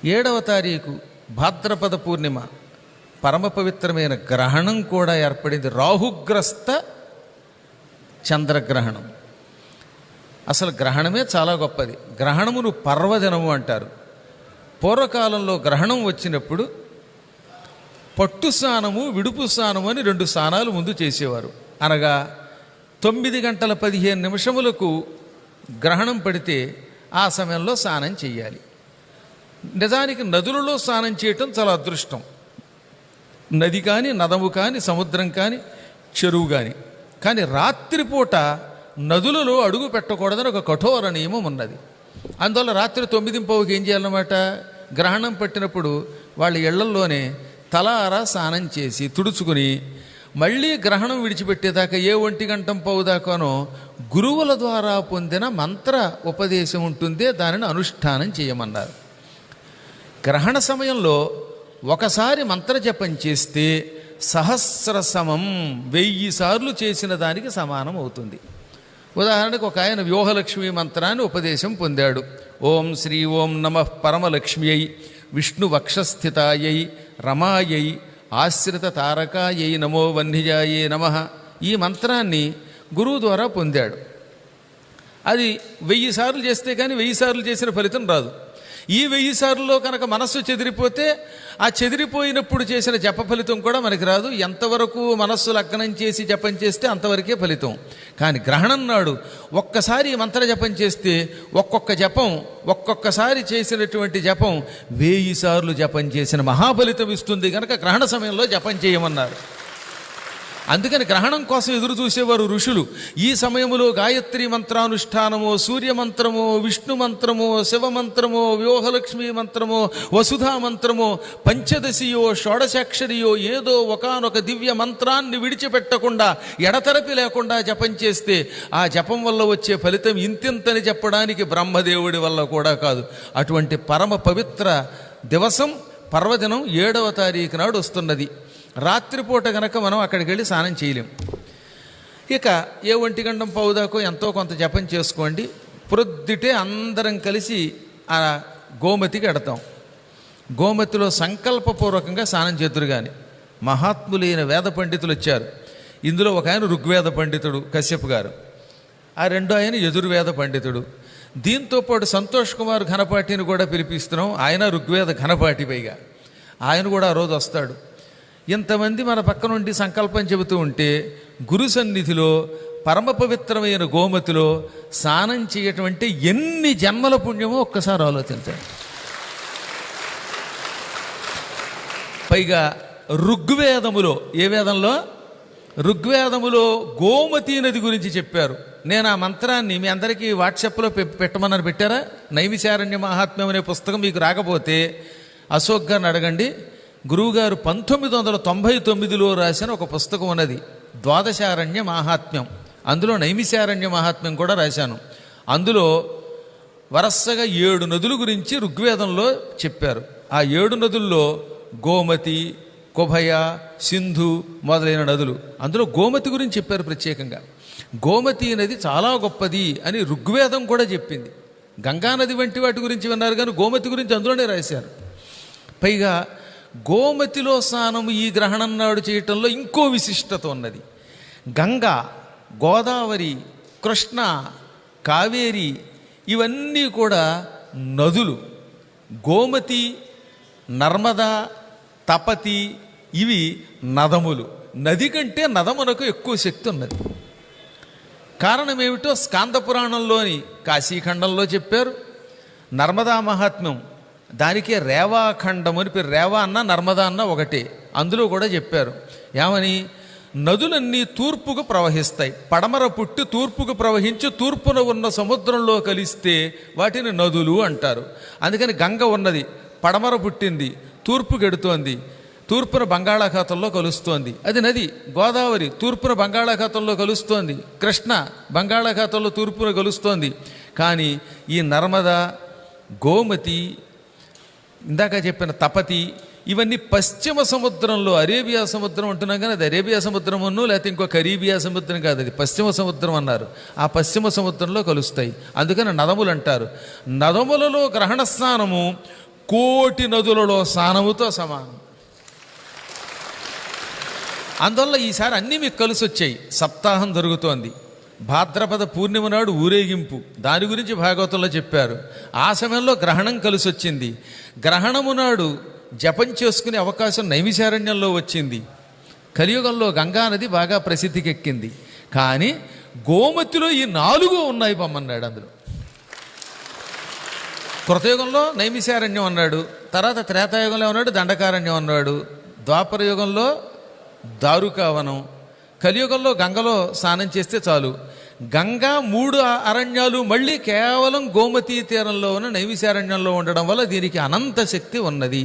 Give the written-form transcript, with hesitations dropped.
7వ తారీఖు భాద్రపద పూర్ణిమ పరమ పవిత్రమైన గ్రహణం కూడా ఏర్పడింది. రాహుగ్రస్త చంద్రగ్రహణం. అసలు గ్రహణమే చాలా గొప్పది. గ్రహణమును పర్వదినము అంటారు. పూర్వకాలంలో గ్రహణం వచ్చినప్పుడు పట్టు స్నానము, విడుపు స్నానము అని 2 స్నానాలు ముందు చేసేవారు. అనగా 9:15 గ్రహణం పడితే ఆ సమయంలో స్నానం చేయాలి. నిజానికి నదులలో స్నానం చేయటం చాలా అదృష్టం. నది కానీ, నదము కానీ, సముద్రం కానీ, చెరువు కానీ. కానీ రాత్రిపూట నదులలో అడుగు పెట్టకూడదని ఒక కఠోర నియమం ఉన్నది. అందువల్ల రాత్రి 9:15 ఏం చేయాలన్నమాట, గ్రహణం పట్టినప్పుడు వాళ్ళ ఇళ్లల్లోనే తలారా స్నానం చేసి తుడుచుకుని మళ్ళీ గ్రహణం విడిచిపెట్టేదాకా 1:15 దాకానో గురువుల ద్వారా పొందిన మంత్ర ఉపదేశం ఉంటుందే, దానిని అనుష్ఠానం చేయమన్నారు. గ్రహణ సమయంలో ఒకసారి మంత్రజపం చేస్తే సహస్ర సమం 1000 సార్లు చేసిన దానికి సమానం అవుతుంది. ఉదాహరణకు ఒక ఆయన వ్యూహలక్ష్మి మంత్రాన్ని ఉపదేశం పొందాడు. ఓం శ్రీ ఓం నమః పరమలక్ష్మ్యై విష్ణు వక్షస్థితాయై రమాయై ఆశ్రిత తారకాయై నమో వన్నిజాయే నమః. ఈ మంత్రాన్ని గురువు ద్వారా పొందాడు. అది 1000 సార్లు చేస్తే కానీ 1000 సార్లు చేసిన ఫలితం రాదు. ఈ 1000 సార్లులో కనుక మనస్సు చెదిరిపోతే ఆ చెదిరిపోయినప్పుడు చేసిన జప ఫలితం కూడా మనకి రాదు. ఎంతవరకు మనస్సు లగ్నం చేసి జపం చేస్తే అంతవరకే ఫలితం. కానీ గ్రహణం నాడు ఒక్కసారి మంత్ర జపం చేస్తే ఒక్కొక్కసారి చేసినటువంటి జపం 1000 సార్లు జపం చేసిన మహాఫలితం ఇస్తుంది. కనుక గ్రహణ సమయంలో జపం చేయమన్నారు. అందుకని గ్రహణం కోసం ఎదురు చూసేవారు ఋషులు. ఈ సమయంలో గాయత్రి మంత్రానుష్ఠానమో, సూర్యమంత్రమో, విష్ణు మంత్రమో, శివమంత్రమో, వ్యూహలక్ష్మి మంత్రమో, వసుధా మంత్రమో, పంచదశియో, షోడశాక్షరియో ఏదో ఒకానొక దివ్య మంత్రాన్ని విడిచిపెట్టకుండా ఎడతెరపి లేకుండా జపం చేస్తే ఆ జపం వల్ల వచ్చే ఫలితం ఇంతింతని చెప్పడానికి బ్రహ్మదేవుడి వల్ల కూడా కాదు. అటువంటి పరమ పవిత్ర దివసం పర్వదినం 7వ తారీఖు నాడు వస్తున్నది. రాత్రిపూట గనక మనం అక్కడికి వెళ్ళి స్నానం చేయలేం. ఇక 1:15 దాకా ఎంతో కొంత జపం చేసుకోండి. ప్రొద్దుటే అందరం కలిసి ఆ గోమతికి ఎడతాం. గోమతిలో సంకల్పపూర్వకంగా స్నానం చేతురు. కానీ మహాత్ములైన వేద పండితులు వచ్చారు. ఇందులో ఒక ఆయన ఋగ్వేద పండితుడు కశ్యప్ గారు, ఆ రెండో ఆయన యజుర్వేద పండితుడు. దీంతోపాటు సంతోష్ కుమార్ ఘనపాటిని కూడా పిలిపిస్తున్నాం. ఆయన ఋగ్వేద ఘనపాటి, పైగా ఆయన కూడా ఆ రోజు వస్తాడు. ఇంతమంది మన పక్క నుండి సంకల్పం చెబుతూ ఉంటే గురు సన్నిధిలో పరమ పవిత్రమైన గోమతిలో స్నానం చేయటం అంటే ఎన్ని జన్మల పుణ్యమో ఒక్కసారి ఆలోచించండి. పైగా ఋగ్వేదములో, ఏ వేదంలో? ఋగ్వేదములో గోమతీ నది గురించి చెప్పారు. నేను ఆ మంత్రాన్ని మీ అందరికీ వాట్సాప్లో పెట్టమన్నారు. పెట్టారా? నైమిశారణ్య మహాత్మ్యం అనే పుస్తకం మీకు రాకపోతే అశోక్ గారిని అడగండి. గురువుగారు 1999లో రాసిన ఒక పుస్తకం ఉన్నది, ద్వాదశారణ్య మహాత్మ్యం. అందులో నైమిశారణ్య మహాత్మ్యం కూడా రాశాను. అందులో వరసగా 7 నదుల గురించి ఋగ్వేదంలో చెప్పారు. ఆ 7 నదుల్లో గోమతి, కుభయ, సింధు మొదలైన నదులు. అందులో గోమతి గురించి చెప్పారు ప్రత్యేకంగా. గోమతి నది చాలా గొప్పది అని ఋగ్వేదం కూడా చెప్పింది. గంగానది వంటి వాటి గురించి విన్నారు, కానీ గోమతి గురించి అందులోనే రాశారు. పైగా గోమతిలో స్నానం ఈ గ్రహణం నాడు చేయటంలో ఇంకో విశిష్టత ఉన్నది. గంగా, గోదావరి, కృష్ణ, కావేరి ఇవన్నీ కూడా నదులు. గోమతి, నర్మదా, తపతి ఇవి నదములు. నది కంటే నదమునకు ఎక్కువ శక్తి ఉన్నది. కారణం ఏమిటో స్కాంద పురాణంలోని కాశీఖండంలో చెప్పారు. నర్మదా మహాత్మ్యం, దానికే రేవాఖండం అని పేరు. రేవా అన్న నర్మదా అన్న ఒకటే. అందులో కూడా చెప్పారు ఏమని, నదులన్నీ తూర్పుకు ప్రవహిస్తాయి. పడమర పుట్టి తూర్పుకు ప్రవహించి తూర్పున ఉన్న సముద్రంలో కలిస్తే వాటిని నదులు అంటారు. అందుకని గంగ ఉన్నది, పడమర పుట్టింది, తూర్పుకు ఎడుతోంది, తూర్పున బంగాళాఖాతంలో కలుస్తోంది, అది నది. గోదావరి తూర్పున బంగాళాఖాతంలో కలుస్తోంది, కృష్ణ బంగాళాఖాతంలో తూర్పున కలుస్తోంది. కానీ ఈ నర్మదా, గోమతి, ఇందాక చెప్పిన తపతి ఇవన్నీ పశ్చిమ సముద్రంలో, అరేబియా సముద్రం అంటున్నాం కానీ అది అరేబియా సముద్రమును లేకపోతే ఇంకో కరీబియా సముద్రం కాదు, అది పశ్చిమ సముద్రం అన్నారు. ఆ పశ్చిమ సముద్రంలో కలుస్తాయి. అందుకని నదములు అంటారు. నదములలో గ్రహణ స్నానము కోటి నదులలో స్నానముతో సమానం. అందువల్ల ఈసారి అన్నీ మీకు కలిసి వచ్చాయి. సప్తాహం జరుగుతోంది. భాద్రపద పూర్ణిమ నాడు ఊరేగింపు, దాని గురించి భాగవతంలో చెప్పారు. ఆ సమయంలో గ్రహణం కలిసి వచ్చింది. గ్రహణము నాడు జపం చేసుకునే అవకాశం నైమిశారణ్యంలో వచ్చింది. కలియుగంలో గంగానది బాగా ప్రసిద్ధికెక్కింది. కానీ గోమతిలో ఈ 4 ఉన్నాయి పొమ్మన్నాడు. అందులో కృతయుగంలో నైమిశారణ్యం అన్నాడు, తర్వాత త్రేతాయుగంలో ఉన్నాడు దండకారణ్యం అన్నాడు, ద్వాపర యుగంలో దారుకావనం, కలియుగంలో గంగలో స్నానం చేస్తే చాలు. గంగా 3 అరణ్యాలు మళ్ళీ కేవలం గోమతీ తీరంలో ఉన్న నైమిశారణ్యంలో ఉండడం వల్ల దీనికి అనంత శక్తి ఉన్నది.